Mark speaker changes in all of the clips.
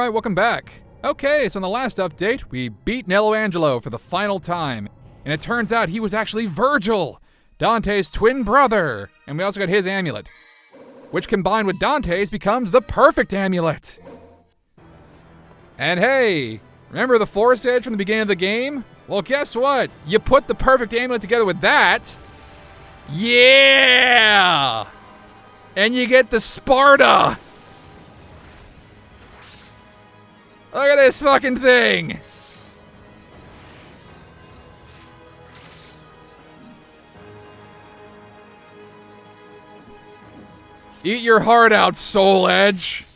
Speaker 1: Alright, welcome back. Okay, so in the last update, we beat Nello Angelo for the final time. And it turns out he was actually Virgil, Dante's twin brother. And we also got his amulet, which combined with Dante's becomes the perfect amulet. And hey, remember the Force Edge from the beginning of the game? Well, guess what? You put the perfect amulet together with that. Yeah! And you get the Sparta. Look at this fucking thing! Eat your heart out, Soul Edge!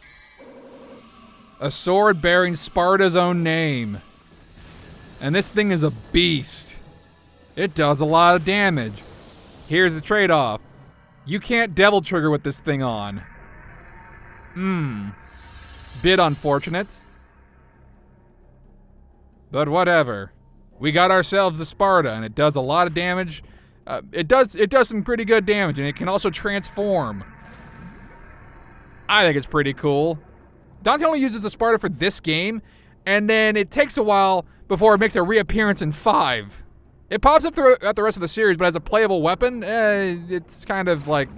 Speaker 1: A sword bearing Sparta's own name. And this thing is a beast. It does a lot of damage. Here's the trade-off. You can't Devil Trigger with this thing on. Bit unfortunate. But whatever. We got ourselves the Sparta, and it does a lot of damage. It does some pretty good damage, and it can also transform. I think it's pretty cool. Dante only uses the Sparta for this game, and then it takes a while before it makes a reappearance in 5. It pops up throughout the rest of the series, but as a playable weapon, it's kind of like,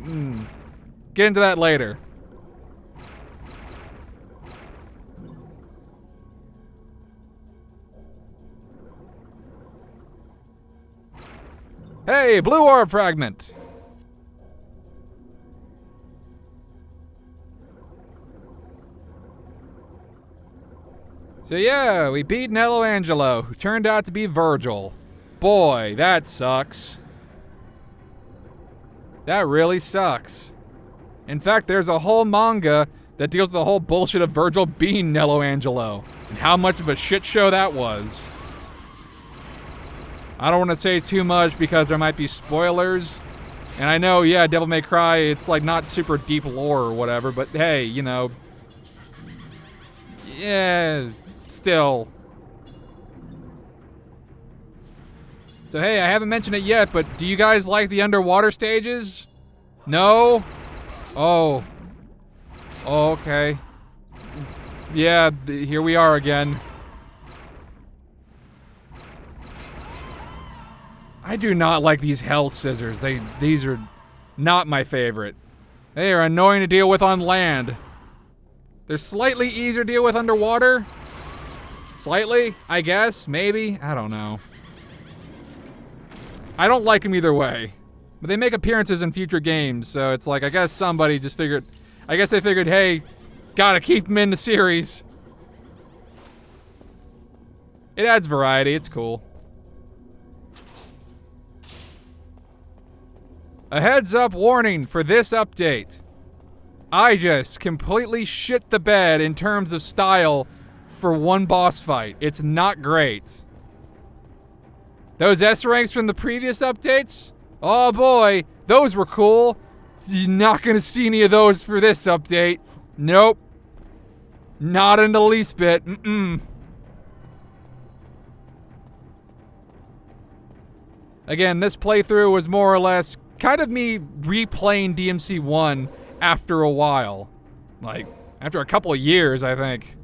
Speaker 1: Get into that later. Hey, blue Orb Fragment! So yeah, we beat Nello Angelo, who turned out to be Virgil. Boy, that sucks. That really sucks. In fact, there's a whole manga that deals with the whole bullshit of Virgil being Nello Angelo, and how much of a shit show that was. I don't want to say too much because there might be spoilers. And I know, yeah, Devil May Cry, it's like not super deep lore or whatever, but hey, you know. Yeah, still. So hey, I haven't mentioned it yet, but do you guys like the underwater stages? No? Oh. Oh, okay. Yeah, here we are again. I do not like these hell scissors. These are not my favorite. They are annoying to deal with on land. They're slightly easier to deal with underwater. Slightly, I guess, maybe, I don't know. I don't like them either way. But they make appearances in future games, so it's like, I guess somebody just figured, they figured, hey, gotta keep them in the series. It adds variety, it's cool. A heads up warning for this update. I just completely shit the bed in terms of style for one boss fight. It's not great. Those S ranks from the previous updates? Oh boy, those were cool. You're not gonna see any of those for this update. Nope. Not in the least bit. Again, this playthrough was more or less kind of me replaying DMC1 after a while. Like, after a couple of years, I think.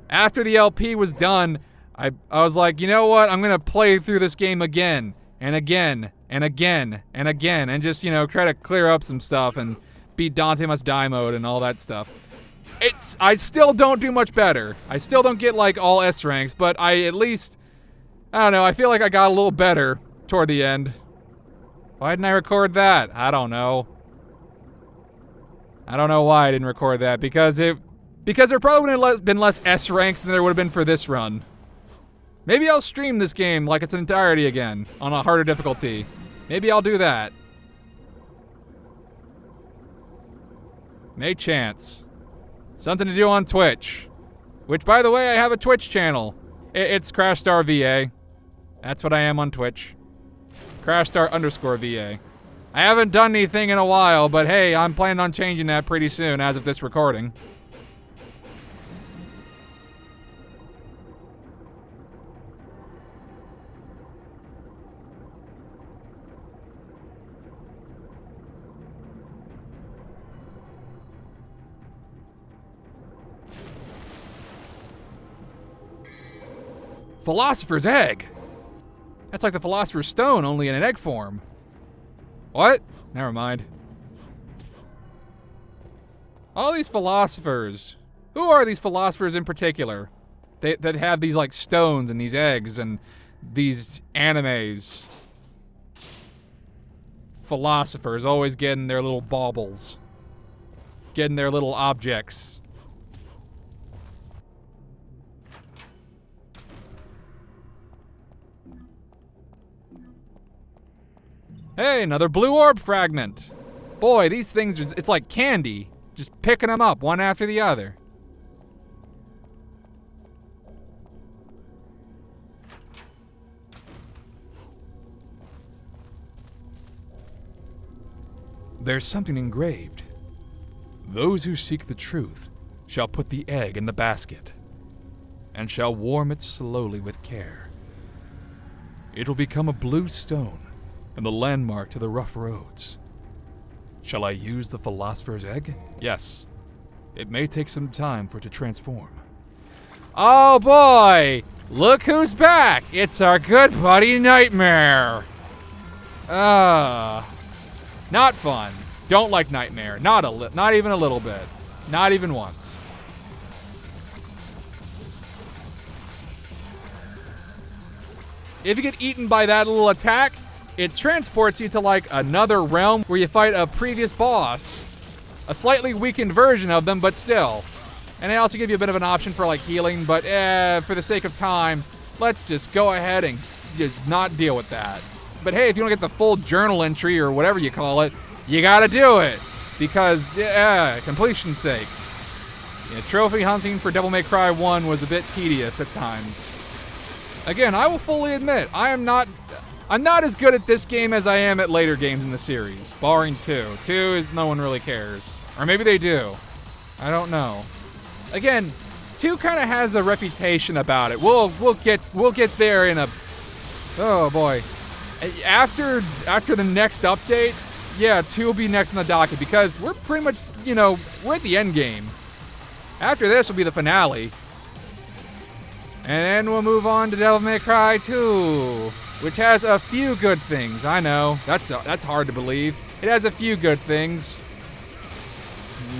Speaker 1: After the LP was done, I was like, you know what? I'm gonna play through this game again, and again, and again, and again, and just, you know, try to clear up some stuff and beat Dante Must Die mode and all that stuff. I still don't do much better. I still don't get, like, all S ranks, but I at least, I don't know, I feel like I got a little better toward the end. Why didn't I record that? I don't know. I don't know why I didn't record that, because there probably would have been less S ranks than there would have been for this run. Maybe I'll stream this game like its entirety again, on a harder difficulty. Maybe I'll do that. May chance. Something to do on Twitch. Which, by the way, I have a Twitch channel. It's Crashstar VA. That's what I am on Twitch. Crashstar_VA. I haven't done anything in a while, but hey, I'm planning on changing that pretty soon as of this recording. Philosopher's egg! That's like the Philosopher's Stone, only in an egg form. What? Never mind. All these philosophers. Who are these philosophers in particular? That have these like stones and these eggs and these animes. Philosophers always getting their little baubles. Getting their little objects. Hey, another blue orb fragment. Boy, these things, it's like candy. Just picking them up one after the other. There's something engraved. Those who seek the truth shall put the egg in the basket and shall warm it slowly with care. It will become a blue stone and the landmark to the rough roads. Shall I use the philosopher's egg? Yes. It may take some time for it to transform. Oh boy! Look who's back! It's our good buddy Nightmare! Not fun. Don't like Nightmare. Not even a little bit. Not even once. If you get eaten by that little attack, it transports you to like another realm where you fight a previous boss. A slightly weakened version of them, but still. And they also give you a bit of an option for like healing, but for the sake of time, let's just go ahead and just not deal with that. But hey, if you want to get the full journal entry or whatever you call it, you gotta do it. Because, completion's sake. Yeah, trophy hunting for Devil May Cry 1 was a bit tedious at times. Again, I will fully admit, I'm not as good at this game as I am at later games in the series, barring 2. 2 is no one really cares. Or maybe they do. I don't know. Again, 2 kind of has a reputation about it. We'll get there in a... Oh boy. After the next update, yeah, 2 will be next on the docket because we're pretty much, we're at the end game. After this will be the finale. And then we'll move on to Devil May Cry 2, which has a few good things. I know, that's hard to believe. It has a few good things.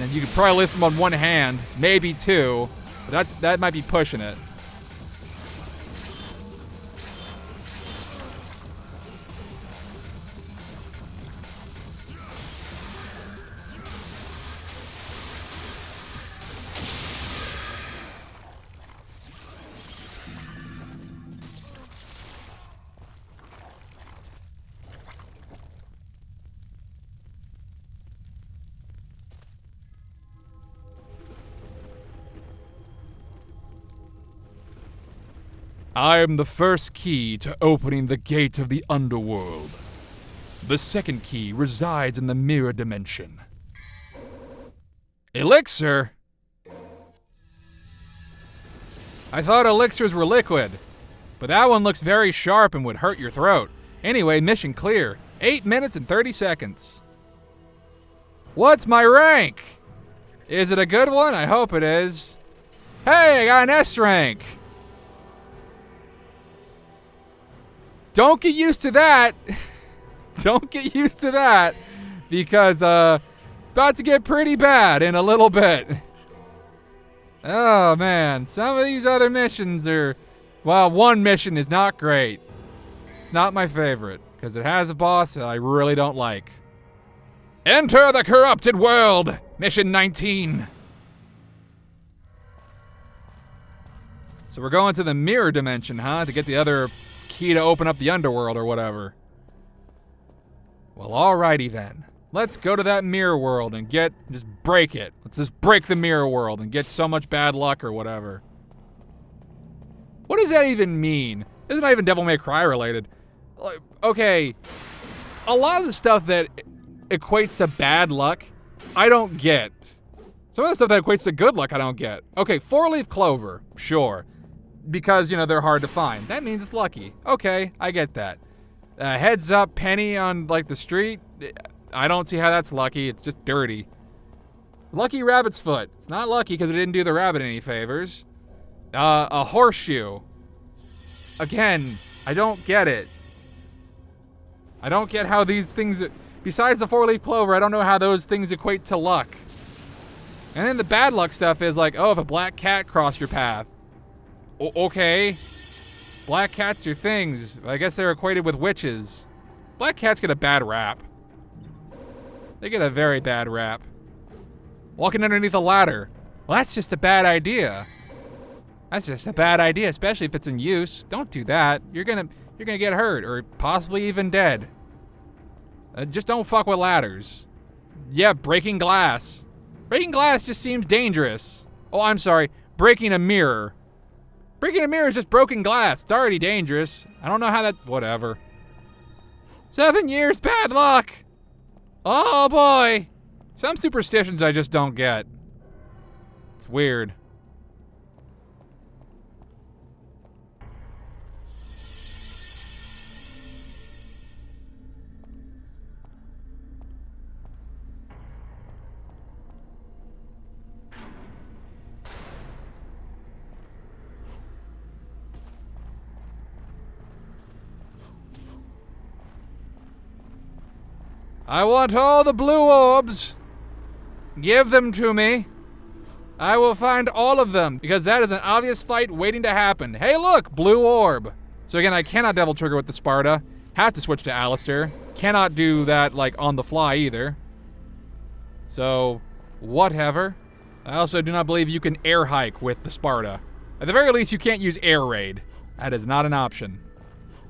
Speaker 1: And you could probably list them on one hand, maybe 2, but that might be pushing it. I am the first key to opening the gate of the underworld. The second key resides in the mirror dimension. Elixir? I thought elixirs were liquid, but that one looks very sharp and would hurt your throat. Anyway, mission clear. 8 minutes and 30 seconds. What's my rank? Is it a good one? I hope it is. Hey, I got an S rank. Don't get used to that. Don't get used to that because it's about to get pretty bad in a little bit. Oh man, some of these other missions are, well, one mission is not great. It's not my favorite because it has a boss that I really don't like. Enter the corrupted world, mission 19. So we're going to the mirror dimension, huh? To get the other key to open up the underworld or whatever. Well, alrighty then. Let's go to that mirror world and just break it. Let's just break the mirror world and get so much bad luck or whatever. What does that even mean? It's not even Devil May Cry related. Like, okay, a lot of the stuff that equates to bad luck, I don't get. Some of the stuff that equates to good luck, I don't get. Okay, 4-leaf clover, sure. Because, they're hard to find. That means it's lucky. Okay, I get that. Heads up penny on, like, the street, I don't see how that's lucky. It's just dirty. Lucky rabbit's foot. It's not lucky because it didn't do the rabbit any favors. A horseshoe. Again, I don't get it. I don't get how these things, besides the 4-leaf clover, I don't know how those things equate to luck. And then the bad luck stuff is like, oh, if a black cat crossed your path. Okay. Black cats are things. I guess they're equated with witches. Black cats get a bad rap. They get a very bad rap. Walking underneath a ladder. Well, that's just a bad idea. That's just a bad idea, especially if it's in use. Don't do that. You're gonna get hurt, or possibly even dead. Just don't fuck with ladders. Yeah, breaking glass. Breaking glass just seems dangerous. Oh, I'm sorry. Breaking a mirror. Breaking a mirror is just broken glass. It's already dangerous. I don't know how that... Whatever. 7 years bad luck. Oh, boy. Some superstitions I just don't get. It's weird. I want all the blue orbs. Give them to me. I will find all of them, because that is an obvious fight waiting to happen. Hey, look, blue orb. So again, I cannot double trigger with the Sparta. Have to switch to Alistair. Cannot do that, like, on the fly either. So, whatever. I also do not believe you can air hike with the Sparta. At the very least, you can't use air raid. That is not an option.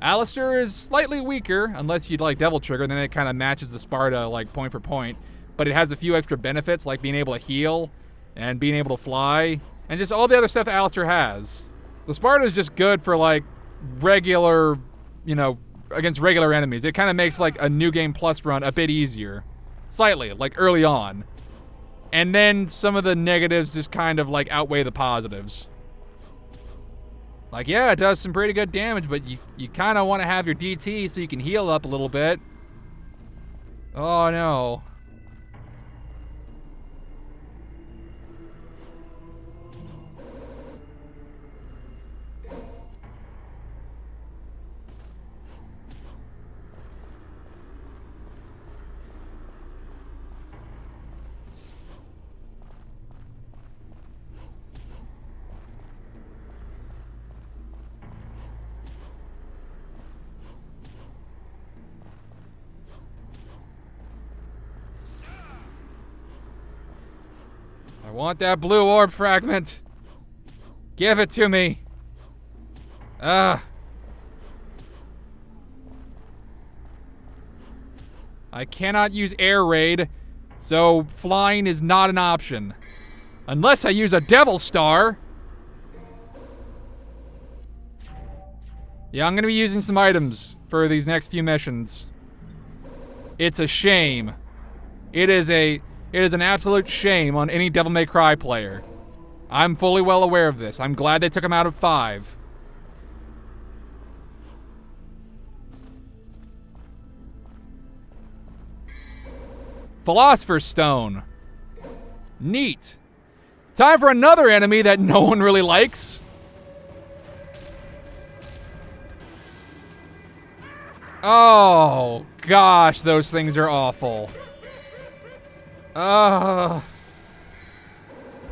Speaker 1: Alistair is slightly weaker, unless you'd like Devil Trigger, then it kind of matches the Sparta, like, point for point. But it has a few extra benefits, like being able to heal, and being able to fly, and just all the other stuff Alistair has. The Sparta is just good for, like, regular, you know, against regular enemies. It kind of makes, like, a New Game Plus run a bit easier. Slightly, like, early on. And then some of the negatives just kind of, like, outweigh the positives. Like, yeah, it does some pretty good damage, but you kind of want to have your DT so you can heal up a little bit. Oh, no. I want that blue orb fragment. Give it to me. I cannot use air raid, so flying is not an option. Unless I use a Devil Star. Yeah, I'm gonna be using some items for these next few missions. It's a shame. It is an absolute shame on any Devil May Cry player. I'm fully well aware of this. I'm glad they took him out of 5. Philosopher's Stone. Neat. Time for another enemy that no one really likes. Oh, gosh, those things are awful.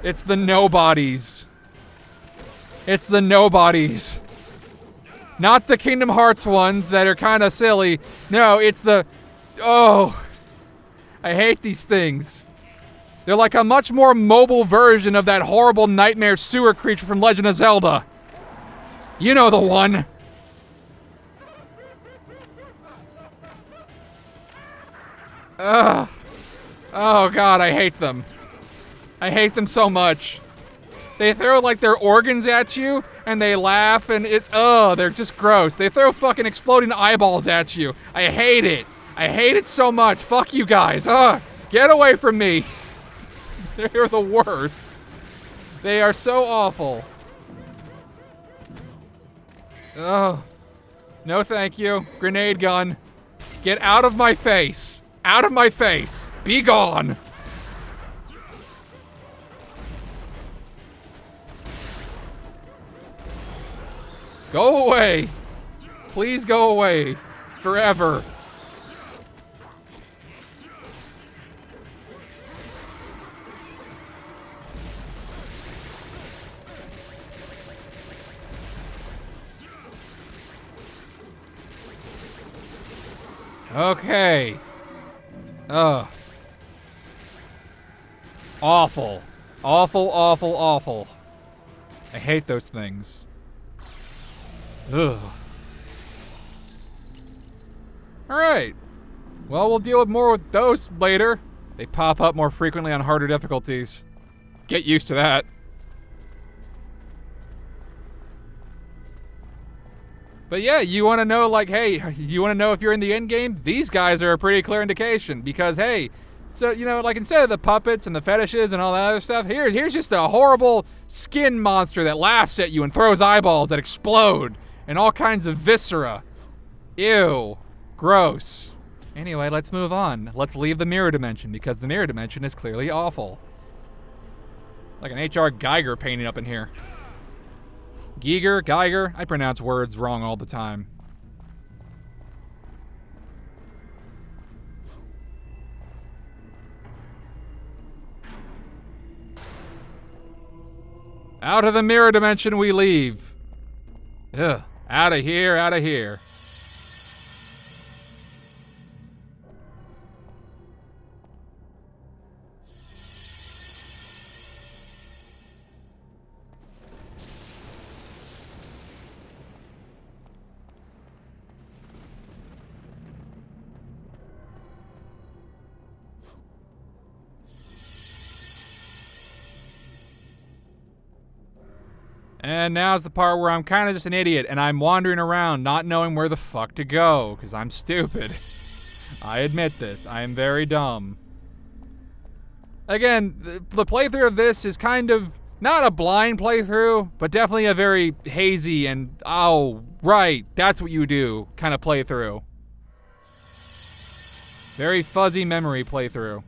Speaker 1: It's the nobodies. It's the nobodies. Not the Kingdom Hearts ones that are kind of silly. No, it's the... Oh. I hate these things. They're like a much more mobile version of that horrible nightmare sewer creature from Legend of Zelda. You know the one. Ugh. Oh god, I hate them. I hate them so much. They throw like their organs at you, and they laugh, and it's, they're just gross. They throw fucking exploding eyeballs at you. I hate it. I hate it so much. Fuck you guys. Get away from me. They're the worst. They are so awful. No thank you. Grenade gun. Get out of my face. Out of my face. Be gone. Go away. Please go away. Forever. Okay. Ugh. Awful. Awful, awful, awful. I hate those things. Ugh. Alright. Well, we'll deal with more with those later. They pop up more frequently on harder difficulties. Get used to that. But yeah, you want to know, like, hey, you want to know if you're in the end game? These guys are a pretty clear indication because, hey, so, you know, like, instead of the puppets and the fetishes and all that other stuff, here's just a horrible skin monster that laughs at you and throws eyeballs that explode and all kinds of viscera. Ew. Gross. Anyway, let's move on. Let's leave the mirror dimension because the mirror dimension is clearly awful. Like an H.R. Geiger painting up in here. Geiger, I pronounce words wrong all the time. Out of the mirror dimension we leave. Ugh, out of here, out of here. And now's the part where I'm kind of just an idiot and I'm wandering around not knowing where the fuck to go, because I'm stupid. I admit this. I am very dumb. Again, the playthrough of this is kind of not a blind playthrough, but definitely a very hazy and, oh, right, that's what you do kind of playthrough. Very fuzzy memory playthrough.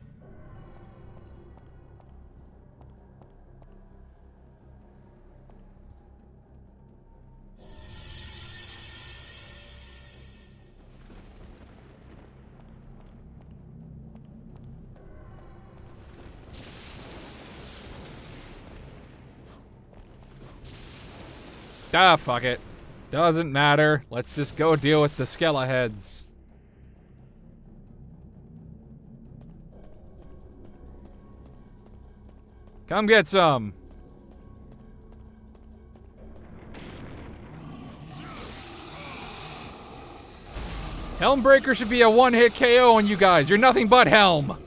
Speaker 1: Ah, fuck it. Doesn't matter. Let's just go deal with the skeleheads. Come get some. Helmbreaker should be a one-hit KO on you guys. You're nothing but Helm.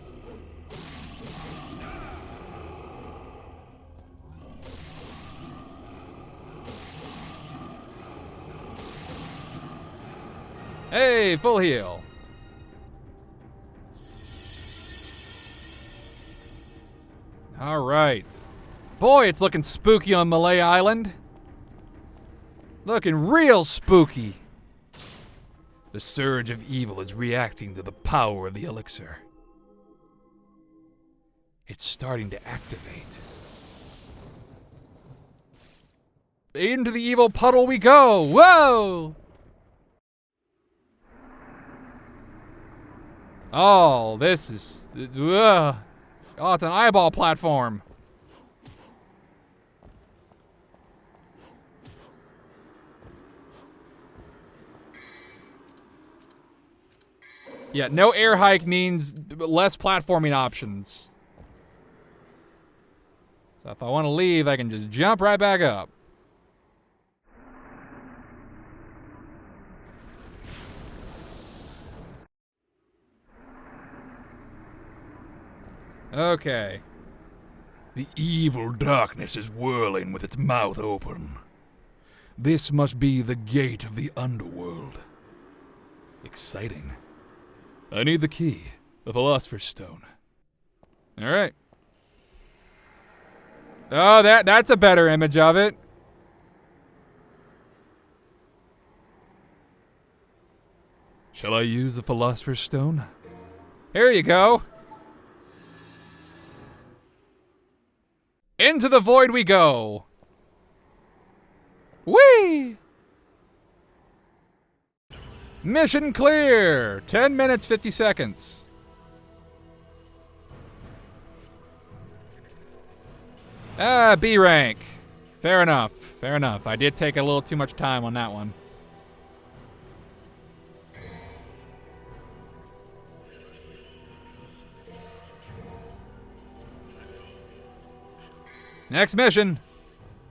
Speaker 1: Hey, full heal. All right. Boy, it's looking spooky on Malay Island. Looking real spooky. The surge of evil is reacting to the power of the elixir. It's starting to activate. Into the evil puddle we go. Whoa! Oh, this is... Oh, it's an eyeball platform. Yeah, no air hike means less platforming options. So if I want to leave, I can just jump right back up. Okay. The evil darkness is whirling with its mouth open. This must be the gate of the underworld. Exciting. I need the key, the Philosopher's Stone. All right. Oh, that's a better image of it. Shall I use the Philosopher's Stone? Here you go. Into the void we go. Whee! Mission clear! 10 minutes, 50 seconds. B rank. Fair enough. Fair enough. I did take a little too much time on that one. Next mission.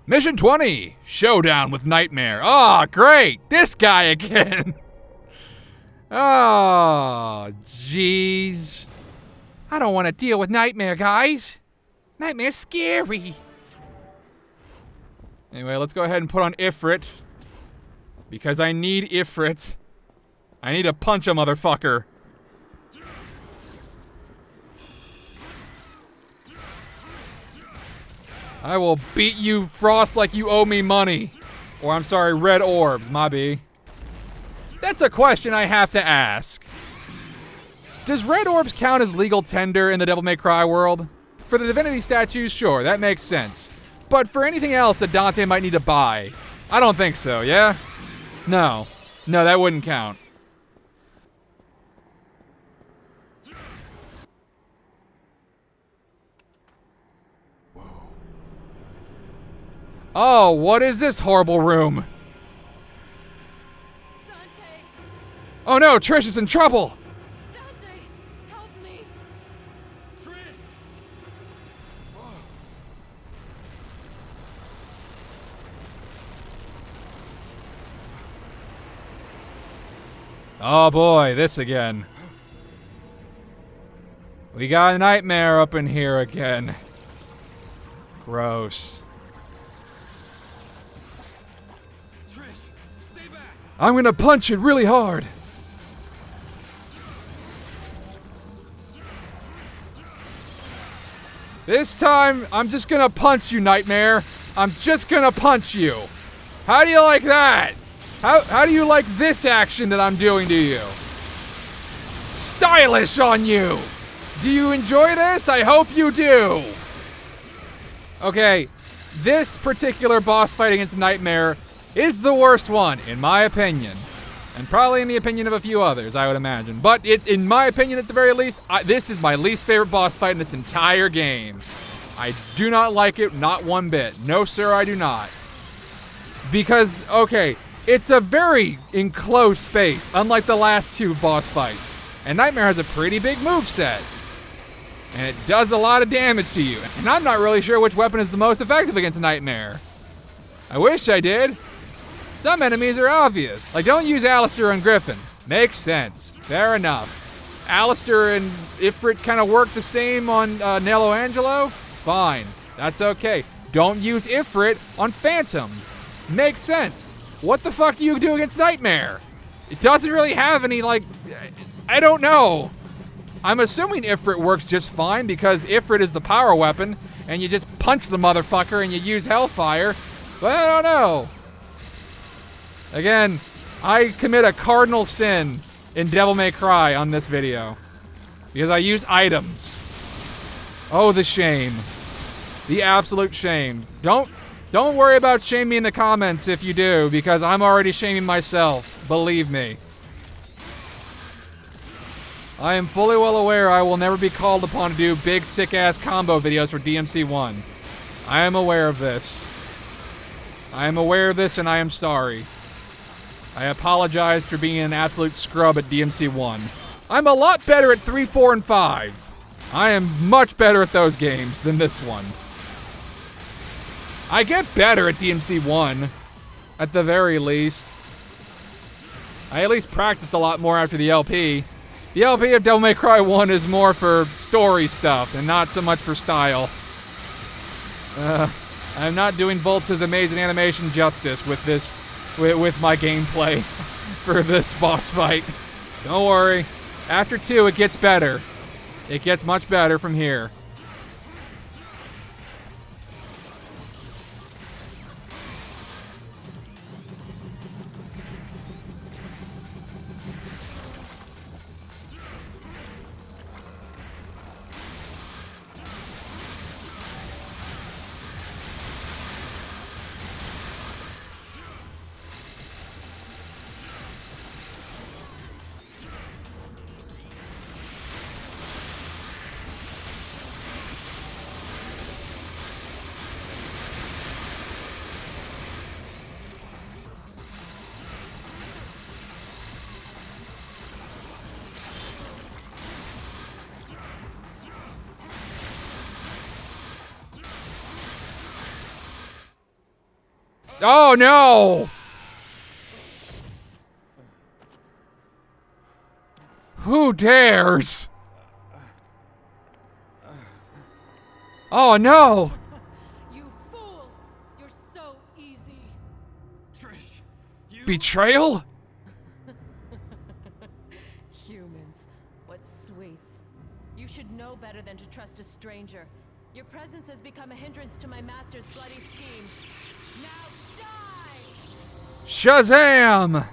Speaker 1: Mission 20. Showdown with Nightmare. Oh, great. This guy again. Oh, jeez. I don't want to deal with Nightmare, guys. Nightmare's scary. Anyway, let's go ahead and put on Ifrit. Because I need Ifrit. I need to punch a motherfucker. I will beat you, Frost, like you owe me money. Or I'm sorry, red orbs, my B. That's a question I have to ask. Does red orbs count as legal tender in the Devil May Cry world? For the divinity statues, sure, that makes sense. But for anything else that Dante might need to buy, I don't think so, yeah? No. No, that wouldn't count. Oh, what is this horrible room?
Speaker 2: Dante!
Speaker 1: Oh no, Trish is in trouble!
Speaker 2: Dante, help me!
Speaker 3: Trish!
Speaker 1: Oh boy, this again. We got a Nightmare up in here again. Gross.
Speaker 3: Trish, stay back!
Speaker 1: I'm gonna punch it really hard. This time, I'm just gonna punch you, Nightmare. I'm just gonna punch you. How do you like that? How do you like this action that I'm doing to you? Stylish on you. Do you enjoy this? I hope you do. Okay, this particular boss fight against Nightmare is the worst one, in my opinion. And probably in the opinion of a few others, I would imagine. But in my opinion, at the very least, this is my least favorite boss fight in this entire game. I do not like it, not one bit. No, sir, I do not. Because, okay, it's a very enclosed space, unlike the last two boss fights. And Nightmare has a pretty big moveset. And it does a lot of damage to you. And I'm not really sure which weapon is the most effective against Nightmare. I wish I did. Some enemies are obvious. Like, don't use Alistair and Griffin. Makes sense. Fair enough. Alistair and Ifrit kind of work the same on Nello Angelo? Fine. That's okay. Don't use Ifrit on Phantom. Makes sense. What the fuck do you do against Nightmare? It doesn't really have any, like... I don't know. I'm assuming Ifrit works just fine because Ifrit is the power weapon and you just punch the motherfucker and you use Hellfire. But I don't know. Again, I commit a cardinal sin in Devil May Cry on this video. Because I use items. Oh, the shame. The absolute shame. Don't worry about shaming me in the comments if you do, because I'm already shaming myself. Believe me. I am fully well aware I will never be called upon to do big sick-ass combo videos for DMC1. I am aware of this. I am aware of this and I am sorry. I apologize for being an absolute scrub at DMC1. I'm a lot better at 3, 4, and 5. I am much better at those games than this one. I get better at DMC1, at the very least. I at least practiced a lot more after the LP. The LP of Devil May Cry 1 is more for story stuff and not so much for style. I'm not doing Volta's amazing animation justice with this, with my gameplay for this boss fight. Don't worry. After 2, it gets better. It gets much better from here. Oh no! Who dares? Oh no!
Speaker 2: You fool! You're so easy.
Speaker 3: Trish, you.
Speaker 1: Betrayal?
Speaker 2: Humans, what sweets. You should know better than to trust a stranger. Your presence has become a hindrance to my master's bloody scheme. Now die!
Speaker 1: Shazam!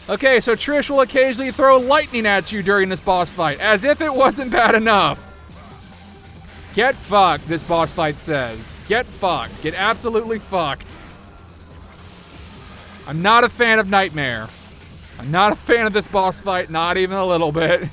Speaker 1: Okay, so Trish will occasionally throw lightning at you during this boss fight, as if it wasn't bad enough. Get fucked, this boss fight says. Get fucked. Get absolutely fucked. I'm not a fan of Nightmare. I'm not a fan of this boss fight, not even a little bit.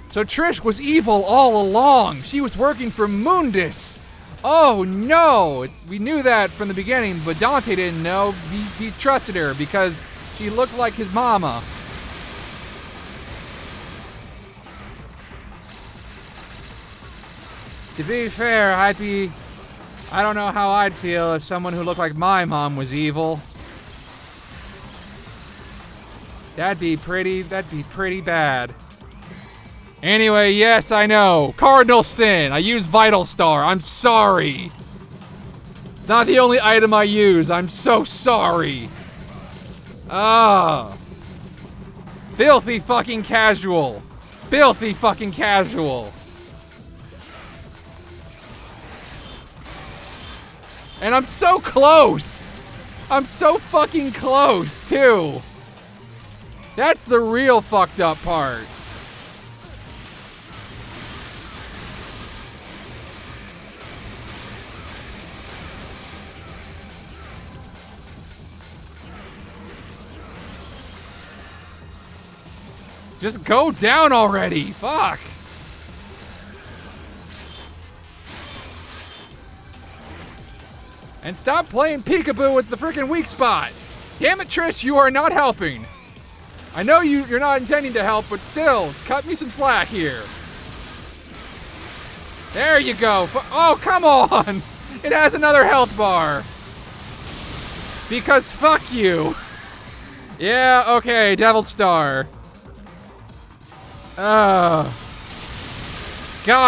Speaker 1: So Trish was evil all along. She was working for Mundus. Oh no! We knew that from the beginning, but Dante didn't know. He trusted her because she looked like his mama. To be fair, I don't know how I'd feel if someone who looked like my mom was evil. That'd be pretty bad. Anyway, yes, I know. Cardinal sin. I use Vital Star. I'm sorry. It's not the only item I use. I'm so sorry. Ah. Filthy fucking casual. Filthy fucking casual. And I'm so close. I'm so fucking close, too. That's the real fucked up part. Just go down already. Fuck. And stop playing peekaboo with the freaking weak spot. Damn it, Trish, you are not helping. I know you're not intending to help, but still, cut me some slack here. There you go. Oh, come on. It has another health bar. Because fuck you. Yeah, okay, Devil Star. Got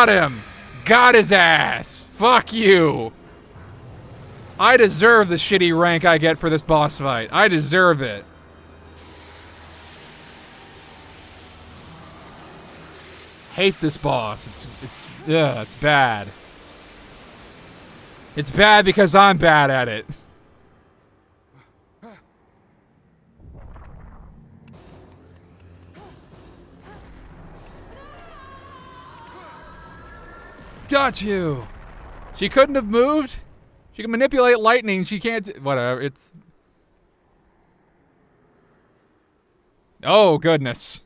Speaker 1: him. Got his ass. Fuck you. I deserve the shitty rank I get for this boss fight. I deserve it. Hate this boss. It's bad. It's bad because I'm bad at it. Got you. She couldn't have moved. She can manipulate lightning. She can't. Whatever. It's. Oh goodness.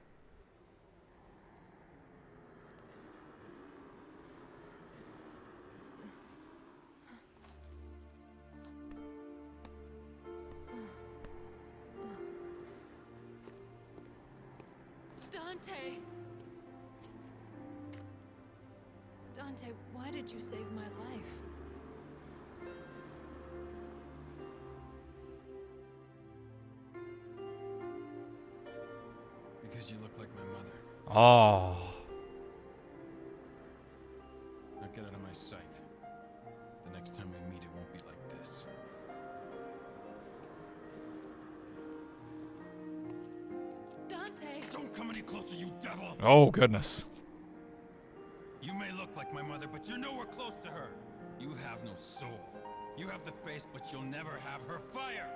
Speaker 2: Dante! Dante, why did you save my life?
Speaker 3: Because you look like my mother.
Speaker 1: Oh.
Speaker 3: Now get out of my sight. The next time we meet, it won't be like this.
Speaker 2: Dante!
Speaker 3: Don't come any closer, you devil!
Speaker 1: Oh goodness.
Speaker 3: You may look like my mother, but you're nowhere close to her. You have no soul. You have the face, but you'll never have her fire.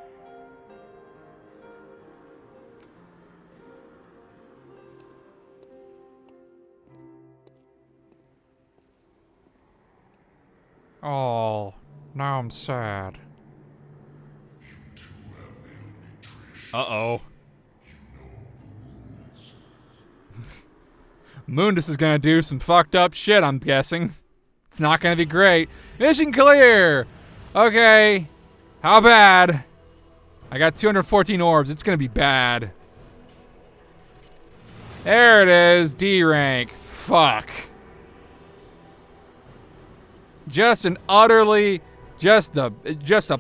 Speaker 1: Oh, now I'm sad. Uh-oh. Mundus is gonna do some fucked up shit, I'm guessing. It's not gonna be great. Mission clear! Okay. How bad? I got 214 orbs. It's gonna be bad. There it is. D rank. Fuck. Just an utterly, just a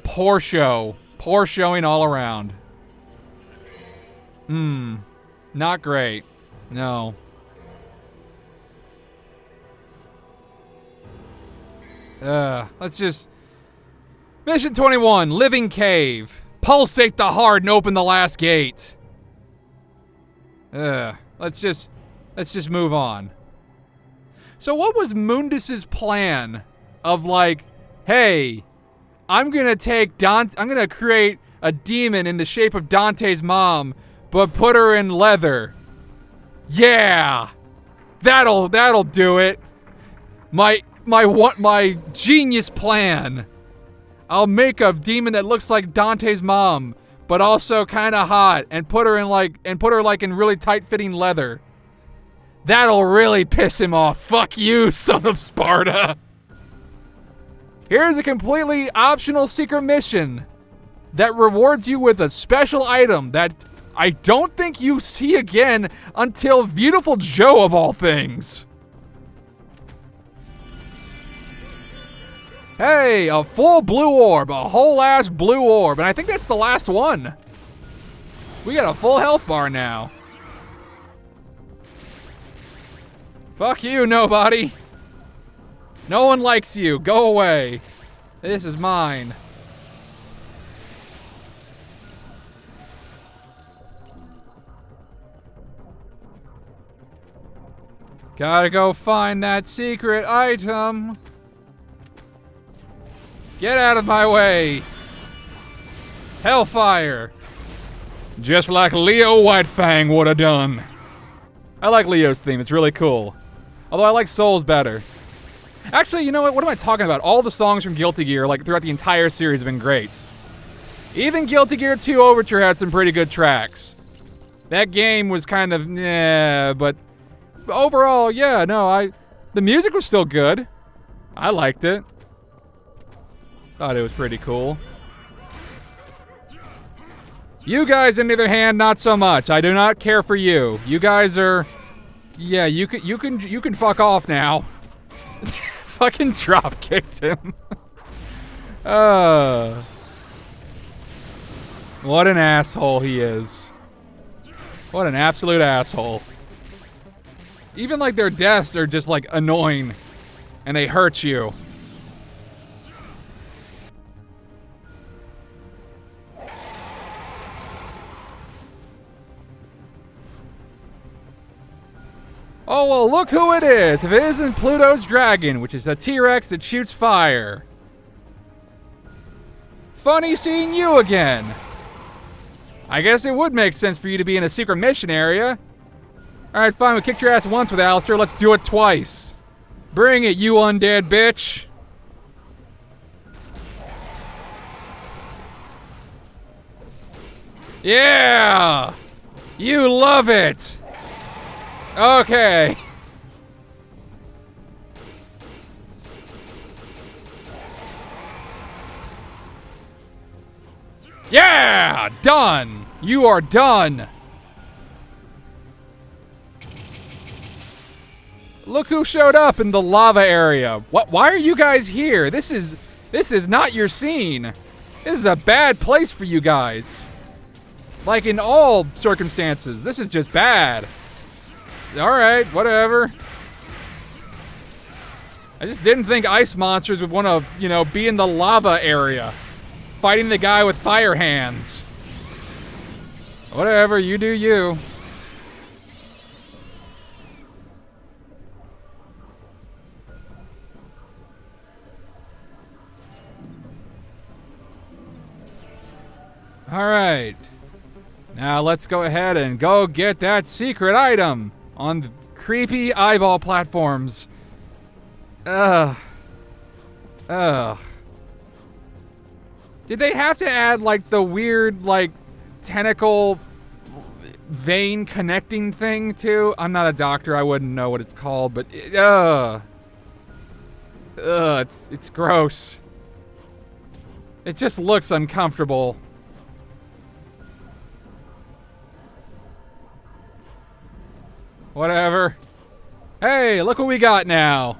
Speaker 1: poor show. Poor showing all around. Not great. No. Let's just... Mission 21, Living Cave. Pulsate the heart and open the last gate. Let's just move on. So what was Mundus's plan of like, hey, I'm gonna create a demon in the shape of Dante's mom, but put her in leather. Yeah, that'll do it. My genius plan. I'll make a demon that looks like Dante's mom, but also kind of hot, and put her in really tight-fitting leather. That'll really piss him off. Fuck you, son of Sparta. Here's a completely optional secret mission that rewards you with a special item that I don't think you see again until Beautiful Joe of all things. Hey, a full blue orb, a whole ass blue orb, and I think that's the last one. We got a full health bar now. Fuck you, nobody. No one likes you. Go away. This is mine. Gotta go find that secret item. Get out of my way. Hellfire. Just like Leo Whitefang would have done. I like Leo's theme. It's really cool. Although I like Soul's better. Actually, you know what? What am I talking about? All the songs from Guilty Gear, like throughout the entire series, have been great. Even Guilty Gear 2 Overture had some pretty good tracks. That game was kind of but overall, yeah, no, the music was still good. I liked it. Thought it was pretty cool. You guys, on the other hand, not so much. I do not care for you. You guys are, yeah, you can fuck off now. Fucking drop kicked him. What an asshole he is. What an absolute asshole. Even like their deaths are just like annoying and they hurt you. Oh, well, look who it is. If it isn't Pluto's dragon, which is a T-Rex that shoots fire. Funny seeing you again. I guess it would make sense for you to be in a secret mission area. Alright, fine, we kicked your ass once with Alistair, let's do it twice. Bring it, you undead bitch. Yeah! You love it! Okay. Yeah! Done! You are done! Look who showed up in the lava area. Why are you guys here? This is not your scene. This is a bad place for you guys. Like in all circumstances, this is just bad. Alright, whatever. I just didn't think ice monsters would want to, you know, be in the lava area. Fighting the guy with fire hands. Whatever, you do you. Alright. Now let's go ahead and go get that secret item on the creepy eyeball platforms. Ugh. Did they have to add, like, the weird, like, tentacle vein connecting thing, too? I'm not a doctor, I wouldn't know what it's called, but, it's gross. It just looks uncomfortable. Whatever. Hey, look what we got now.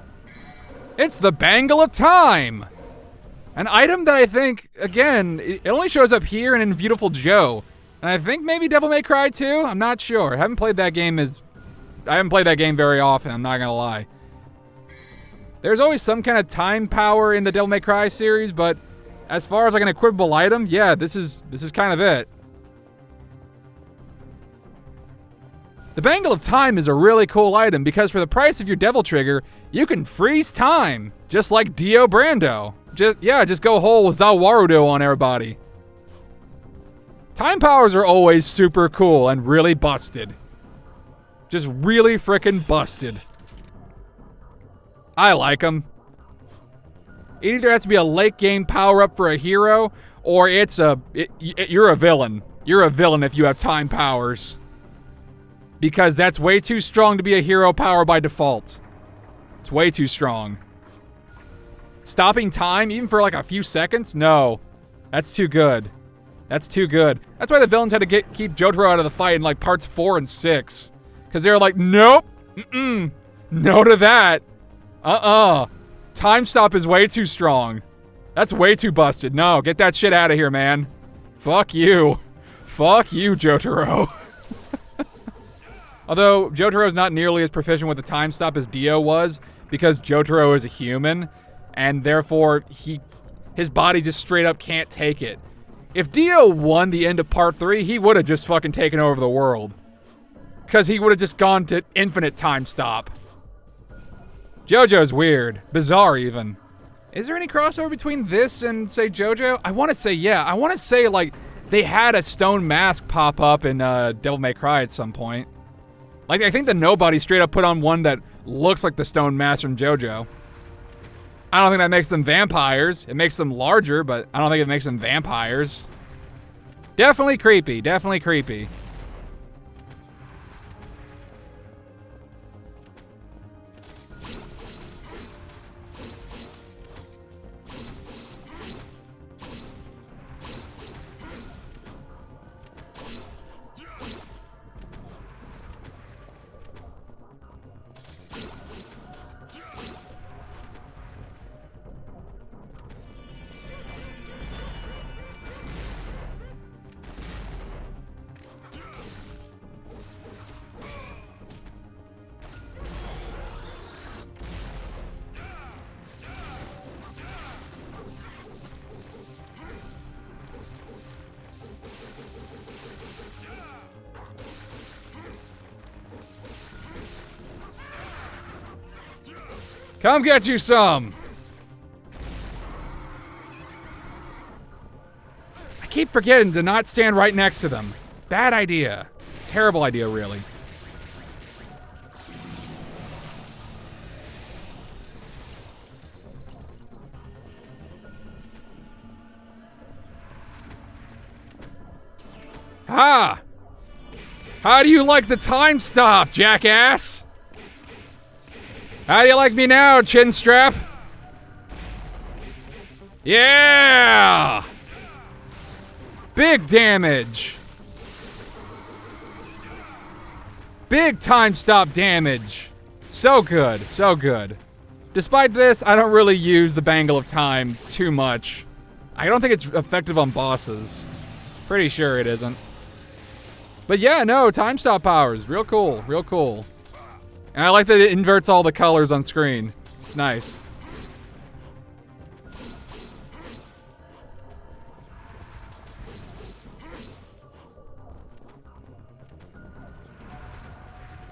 Speaker 1: It's the Bangle of Time! An item that I think, again, it only shows up here and in Beautiful Joe. And I think maybe Devil May Cry 2? I'm not sure. I haven't played that game very often, I'm not gonna lie. There's always some kind of time power in the Devil May Cry series, but as far as like an equipable item, yeah, this is kind of it. The Bangle of Time is a really cool item because for the price of your Devil Trigger, you can freeze time, just like Dio Brando. Just go whole with Zawarudo on everybody. Time powers are always super cool and really busted. Just really frickin' busted. I like them. It either has to be a late game power up for a hero, or you're a villain. You're a villain if you have time powers. Because that's way too strong to be a hero power by default. It's way too strong. Stopping time, even for like a few seconds? No. That's too good. That's too good. That's why the villains had to keep Jotaro out of the fight in like parts 4 and 6. Because they were like, nope. No to that. Time stop is way too strong. That's way too busted. No, get that shit out of here, man. Fuck you. Fuck you, Jotaro. Although, Jotaro's not nearly as proficient with the time stop as Dio was, because Jotaro is a human, and therefore, his body just straight up can't take it. If Dio won the end of part 3, he would have just fucking taken over the world. Because he would have just gone to infinite time stop. JoJo's weird. Bizarre, even. Is there any crossover between this and, say, JoJo? I want to say, yeah. I want to say, like, they had a stone mask pop up in Devil May Cry at some point. Like, I think the Nobody straight up put on one that looks like the stone mask from JoJo. I don't think that makes them vampires. It makes them larger, but I don't think it makes them vampires. Definitely creepy. Definitely creepy. Come get you some! I keep forgetting to not stand right next to them. Bad idea. Terrible idea, really. Ha! How do you like the time stop, jackass? How do you like me now, chin strap? Yeah! Big damage. Big time stop damage. So good, so good. Despite this, I don't really use the Bangle of Time too much. I don't think it's effective on bosses. Pretty sure it isn't. But yeah, no, time stop powers. Real cool, real cool. And I like that it inverts all the colors on screen. It's nice.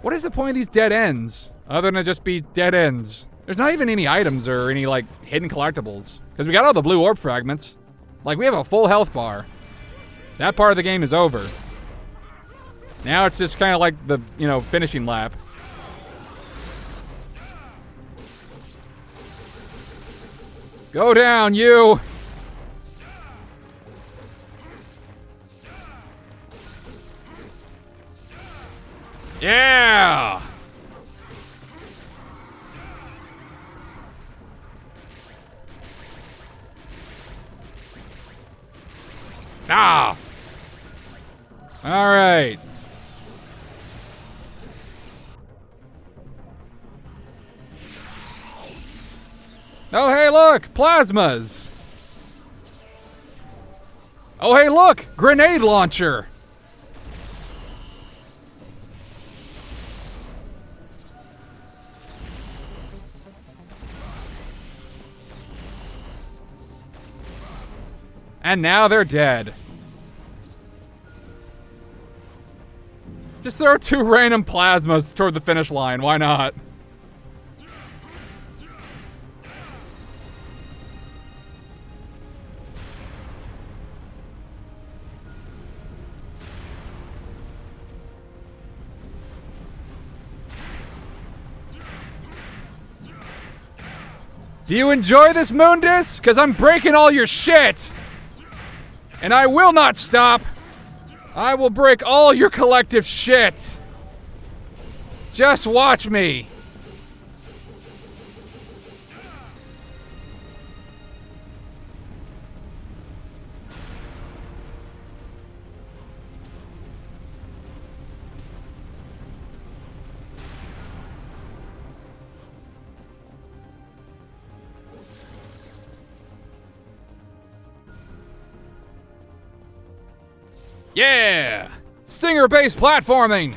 Speaker 1: What is the point of these dead ends? Other than to just be dead ends. There's not even any items or any, like, hidden collectibles. Because we got all the blue orb fragments. Like, we have a full health bar. That part of the game is over. Now it's just kind of like the, finishing lap. Go down, you! Yeah! Ah! All right. Oh, hey, look! Plasmas! Oh, hey, look! Grenade launcher! And now they're dead. Just throw 2 random plasmas toward the finish line. Why not? Do you enjoy this, Mundus? 'Cause I'm breaking all your shit! And I will not stop! I will break all your collective shit! Just watch me! Yeah! Stinger-based platforming!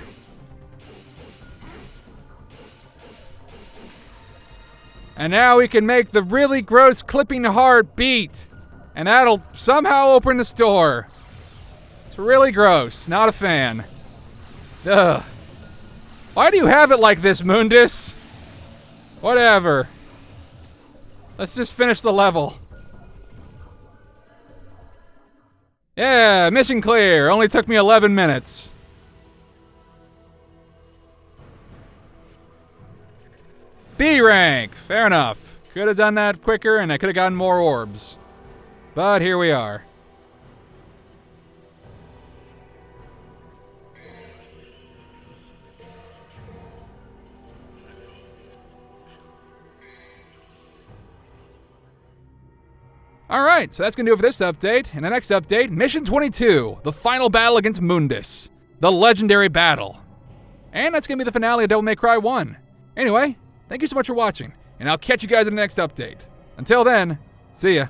Speaker 1: And now we can make the really gross clipping heart beat. And that'll somehow open the store. It's really gross. Not a fan. Ugh. Why do you have it like this, Mundus? Whatever. Let's just finish the level. Yeah, mission clear. Only took me 11 minutes. B rank. Fair enough. Could have done that quicker and I could have gotten more orbs. But here we are. Alright, so that's gonna do it for this update. In the next update, Mission 22, the final battle against Mundus. The legendary battle. And that's gonna be the finale of Devil May Cry 1. Anyway, thank you so much for watching, and I'll catch you guys in the next update. Until then, see ya.